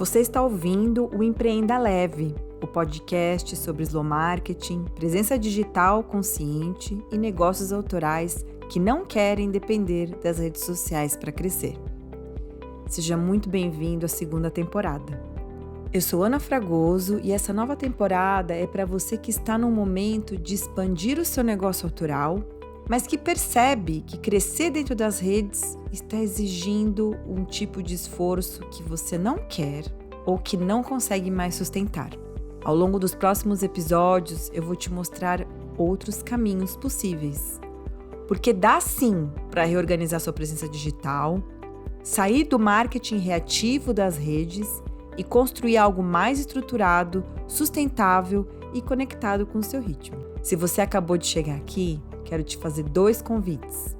Você está ouvindo o Empreenda Leve, o podcast sobre slow marketing, presença digital consciente e negócios autorais que não querem depender das redes sociais para crescer. Seja muito bem-vindo à segunda temporada. Eu sou Ana Fragoso e essa nova temporada é para você que está num momento de expandir o seu negócio autoral, mas que percebe que crescer dentro das redes está exigindo um tipo de esforço que você não quer ou que não consegue mais sustentar. Ao longo dos próximos episódios, eu vou te mostrar outros caminhos possíveis. Porque dá sim para reorganizar sua presença digital, sair do marketing reativo das redes e construir algo mais estruturado, sustentável e conectado com o seu ritmo. Se você acabou de chegar aqui, quero te fazer 2 convites.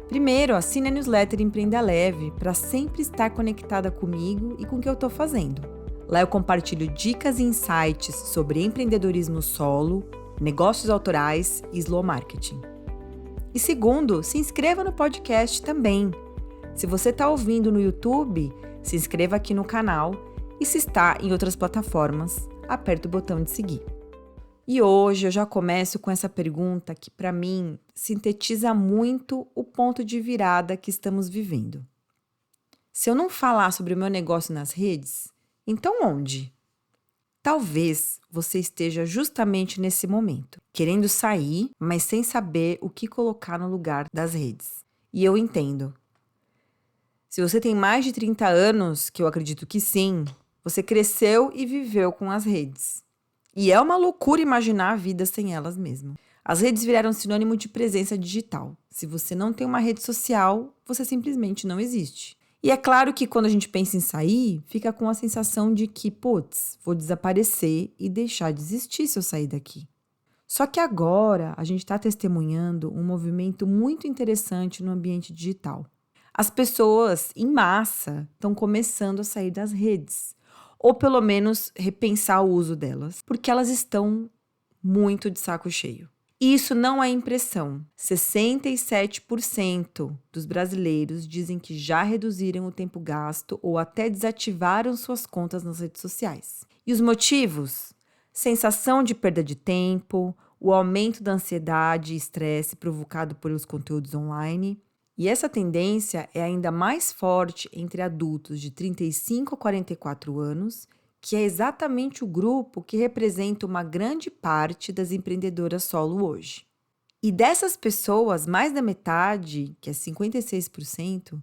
Primeiro, assine a newsletter Empreenda Leve para sempre estar conectada comigo e com o que eu estou fazendo. Lá eu compartilho dicas e insights sobre empreendedorismo solo, negócios autorais e slow marketing. E segundo, se inscreva no podcast também. Se você está ouvindo no YouTube, se inscreva aqui no canal e se está em outras plataformas, aperta o botão de seguir. E hoje eu já começo com essa pergunta que, para mim, sintetiza muito o ponto de virada que estamos vivendo. Se eu não falar sobre o meu negócio nas redes, então onde? Talvez você esteja justamente nesse momento, querendo sair, mas sem saber o que colocar no lugar das redes. E eu entendo. Se você tem mais de 30 anos, que eu acredito que sim, você cresceu e viveu com as redes. E é uma loucura imaginar a vida sem elas mesmo. As redes viraram sinônimo de presença digital. Se você não tem uma rede social, você simplesmente não existe. E é claro que quando a gente pensa em sair, fica com a sensação de que, vou desaparecer e deixar de existir se eu sair daqui. Só que agora a gente está testemunhando um movimento muito interessante no ambiente digital. As pessoas, em massa, estão começando a sair das redes. Ou pelo menos repensar o uso delas, porque elas estão muito de saco cheio. E isso não é impressão. 67% dos brasileiros dizem que já reduziram o tempo gasto ou até desativaram suas contas nas redes sociais. E os motivos? Sensação de perda de tempo, o aumento da ansiedade e estresse provocado pelos conteúdos online. E essa tendência é ainda mais forte entre adultos de 35 a 44 anos, que é exatamente o grupo que representa uma grande parte das empreendedoras solo hoje. E dessas pessoas, mais da metade, que é 56%,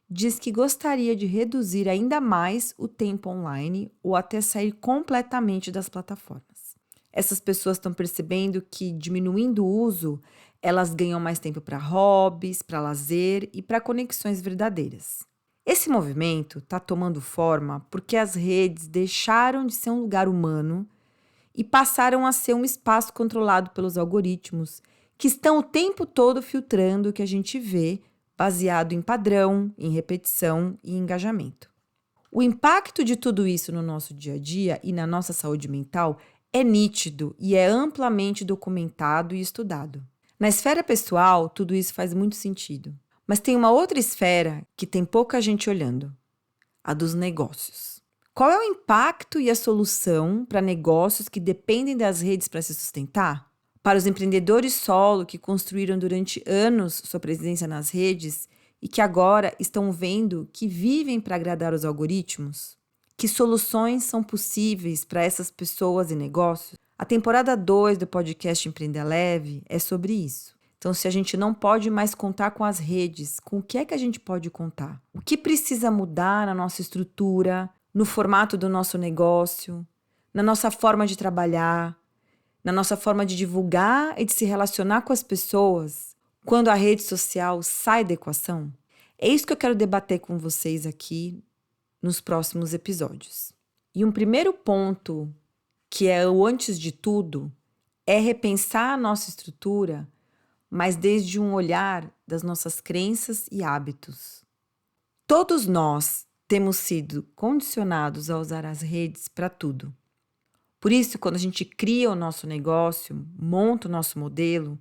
diz que gostaria de reduzir ainda mais o tempo online ou até sair completamente das plataformas. Essas pessoas estão percebendo que, diminuindo o uso, elas ganham mais tempo para hobbies, para lazer e para conexões verdadeiras. Esse movimento está tomando forma porque as redes deixaram de ser um lugar humano e passaram a ser um espaço controlado pelos algoritmos que estão o tempo todo filtrando o que a gente vê, baseado em padrão, em repetição e engajamento. O impacto de tudo isso no nosso dia a dia e na nossa saúde mental é nítido e é amplamente documentado e estudado. Na esfera pessoal, tudo isso faz muito sentido. Mas tem uma outra esfera que tem pouca gente olhando, a dos negócios. Qual é o impacto e a solução para negócios que dependem das redes para se sustentar? Para os empreendedores solo que construíram durante anos sua presença nas redes e que agora estão vendo que vivem para agradar os algoritmos? Que soluções são possíveis para essas pessoas e negócios? A temporada 2 do podcast Empreenda Leve é sobre isso. Então, se a gente não pode mais contar com as redes, com o que é que a gente pode contar? O que precisa mudar na nossa estrutura, no formato do nosso negócio, na nossa forma de trabalhar, na nossa forma de divulgar e de se relacionar com as pessoas quando a rede social sai da equação? É isso que eu quero debater com vocês aqui nos próximos episódios. E um primeiro ponto, que é o antes de tudo, é repensar a nossa estrutura, mas desde um olhar das nossas crenças e hábitos. Todos nós temos sido condicionados a usar as redes para tudo. Por isso, quando a gente cria o nosso negócio, monta o nosso modelo,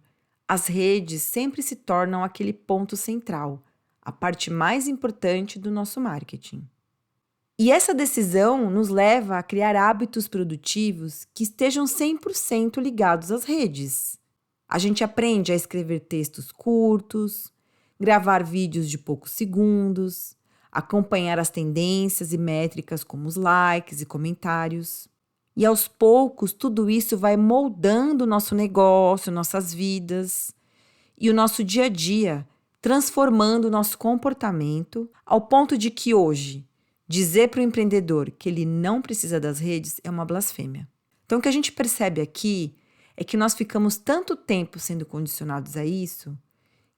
as redes sempre se tornam aquele ponto central, a parte mais importante do nosso marketing. E essa decisão nos leva a criar hábitos produtivos que estejam 100% ligados às redes. A gente aprende a escrever textos curtos, gravar vídeos de poucos segundos, acompanhar as tendências e métricas como os likes e comentários. E aos poucos, tudo isso vai moldando o nosso negócio, nossas vidas e o nosso dia a dia, transformando o nosso comportamento ao ponto de que hoje, dizer para o empreendedor que ele não precisa das redes é uma blasfêmia. Então, o que a gente percebe aqui é que nós ficamos tanto tempo sendo condicionados a isso,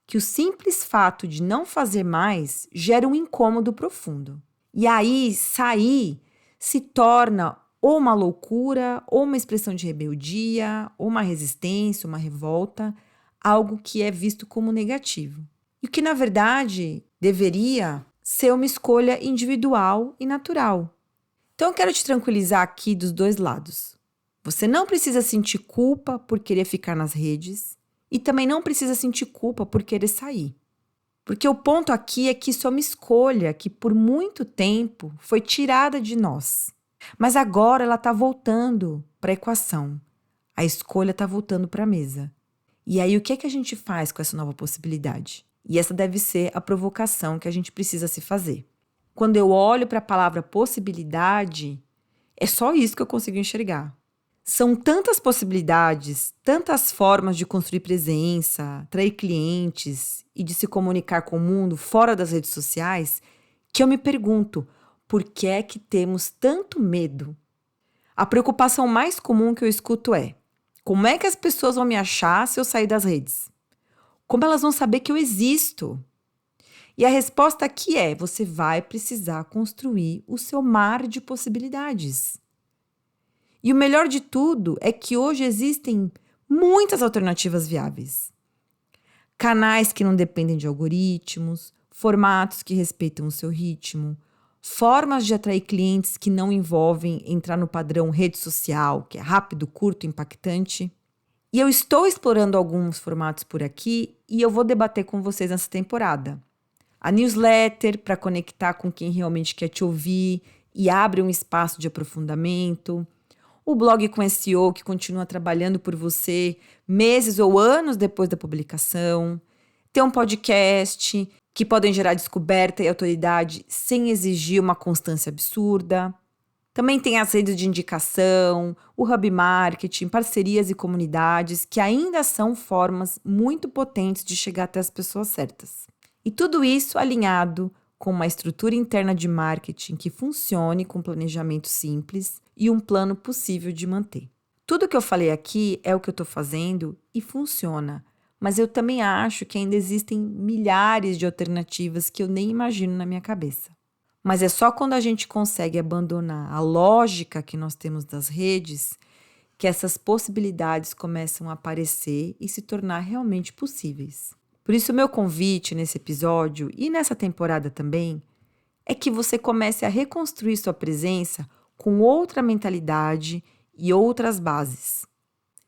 que o simples fato de não fazer mais gera um incômodo profundo. E aí, sair se torna ou uma loucura, ou uma expressão de rebeldia, ou uma resistência, uma revolta, algo que é visto como negativo. E o que, na verdade, deveria ser uma escolha individual e natural. Então, eu quero te tranquilizar aqui dos dois lados. Você não precisa sentir culpa por querer ficar nas redes e também não precisa sentir culpa por querer sair. Porque o ponto aqui é que isso é uma escolha que por muito tempo foi tirada de nós. Mas agora ela está voltando para a equação. A escolha está voltando para a mesa. E aí o que a gente faz com essa nova possibilidade? E essa deve ser a provocação que a gente precisa se fazer. Quando eu olho para a palavra possibilidade, é só isso que eu consigo enxergar. São tantas possibilidades, tantas formas de construir presença, atrair clientes e de se comunicar com o mundo fora das redes sociais, que eu me pergunto, por que é que temos tanto medo? A preocupação mais comum que eu escuto é: como é que as pessoas vão me achar se eu sair das redes? Como elas vão saber que eu existo? E a resposta aqui é: você vai precisar construir o seu mar de possibilidades. E o melhor de tudo é que hoje existem muitas alternativas viáveis. Canais que não dependem de algoritmos, formatos que respeitam o seu ritmo, formas de atrair clientes que não envolvem entrar no padrão rede social, que é rápido, curto, impactante. E eu estou explorando alguns formatos por aqui e eu vou debater com vocês nessa temporada. A newsletter para conectar com quem realmente quer te ouvir e abre um espaço de aprofundamento. O blog com SEO que continua trabalhando por você meses ou anos depois da publicação. Tem um podcast que podem gerar descoberta e autoridade sem exigir uma constância absurda. Também tem as redes de indicação, o hub marketing, parcerias e comunidades, que ainda são formas muito potentes de chegar até as pessoas certas. E tudo isso alinhado com uma estrutura interna de marketing que funcione com planejamento simples e um plano possível de manter. Tudo que eu falei aqui é o que eu estou fazendo e funciona, mas eu também acho que ainda existem milhares de alternativas que eu nem imagino na minha cabeça. Mas é só quando a gente consegue abandonar a lógica que nós temos das redes que essas possibilidades começam a aparecer e se tornar realmente possíveis. Por isso, o meu convite nesse episódio e nessa temporada também é que você comece a reconstruir sua presença com outra mentalidade e outras bases.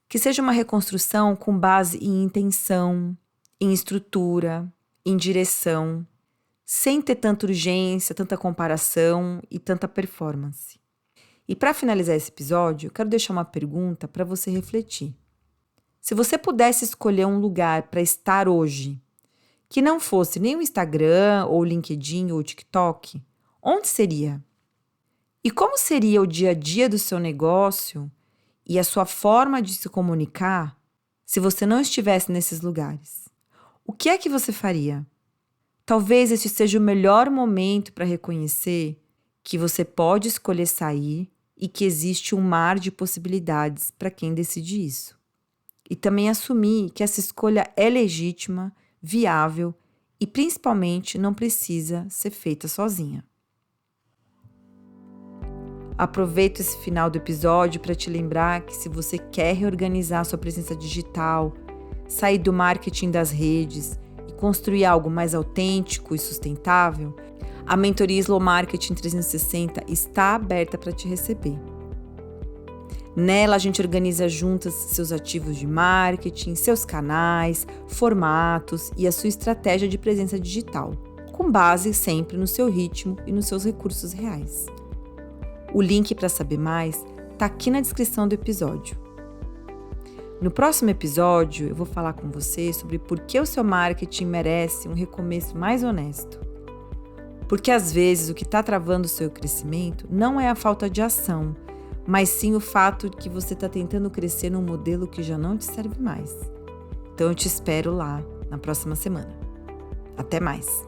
Que seja uma reconstrução com base em intenção, em estrutura, em direção, sem ter tanta urgência, tanta comparação e tanta performance. E para finalizar esse episódio, eu quero deixar uma pergunta para você refletir. Se você pudesse escolher um lugar para estar hoje, que não fosse nem o Instagram, ou o LinkedIn, ou o TikTok, onde seria? E como seria o dia a dia do seu negócio e a sua forma de se comunicar se você não estivesse nesses lugares? O que é que você faria? Talvez este seja o melhor momento para reconhecer que você pode escolher sair e que existe um mar de possibilidades para quem decide isso. E também assumir que essa escolha é legítima, viável e, principalmente, não precisa ser feita sozinha. Aproveito esse final do episódio para te lembrar que se você quer reorganizar sua presença digital, sair do marketing das redes e construir algo mais autêntico e sustentável, a mentoria Slow Marketing 360 está aberta para te receber. Nela, a gente organiza juntas seus ativos de marketing, seus canais, formatos e a sua estratégia de presença digital, com base sempre no seu ritmo e nos seus recursos reais. O link para saber mais está aqui na descrição do episódio. No próximo episódio, eu vou falar com você sobre por que o seu marketing merece um recomeço mais honesto. Porque às vezes o que está travando o seu crescimento não é a falta de ação, mas sim o fato de que você está tentando crescer num modelo que já não te serve mais. Então eu te espero lá na próxima semana. Até mais!